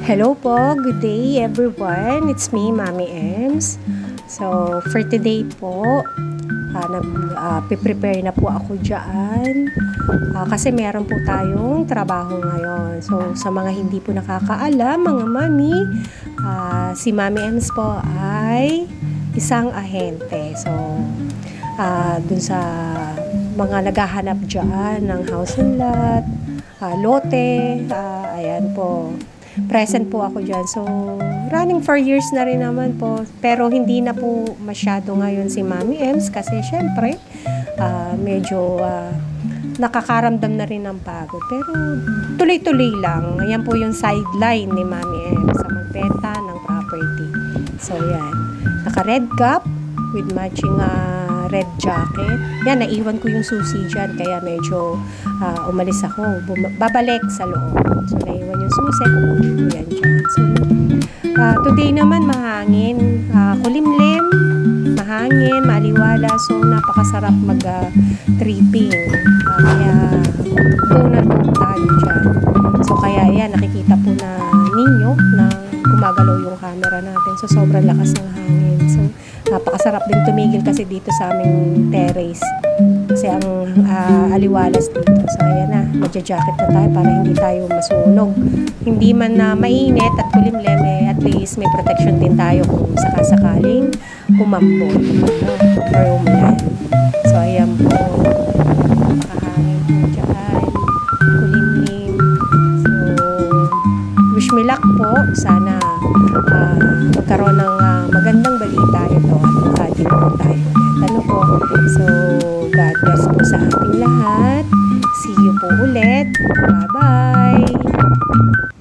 Hello po, good day everyone. It's me, Mami Ems. So, for today po, prepare na po ako dyan. Kasi meron po tayong trabaho ngayon. So, sa mga hindi po nakakaalam, mga mami, si Mami Ems po ay isang ahente. So, dun sa mga naghahanap dyan ng house and lot, lote, ayan po. Present po ako dyan. So, running 4 years na rin naman po. Pero hindi na po masyado ngayon si Mami Ems kasi syempre, medyo nakakaramdam na rin ng pagod. Pero tuloy-tuloy lang. Ayan po yung sideline ni Mami Ems sa magbenta ng property. So, yan. Naka-red cap with matching red jacket. Yan, naiwan ko yung susi dyan. Kaya medyo umalis ako. Babalik sa loob. So, naiwan yung susi. Kukunin ko yan dyan. So, today naman mahangin. Kulimlim. Mahangin, maliwala. So, napakasarap mag-tripping. Kaya, go na go tayo dyan. So, kaya yan, nakikita po na ninyo na gumagalaw yung camera natin. So, sobrang lakas ng hangin. So, napakasarap din tumigil kasi dito sa aming terrace. Kasi ang aliwalas dito. So, ayan na. Magja-jacket na tayo para hindi tayo masunog. Hindi man na mainit at kulimlim, at least may protection din tayo kung sakasakaling umambon or umulan. So, ayan po. Makahangin po dyan. Kulimlim. So, wish me luck po. Sana magkaroon ng magandang balita ito at makadin po tayo. Ano po? So, God bless po sa ating lahat. See you po ulit. Bye-bye!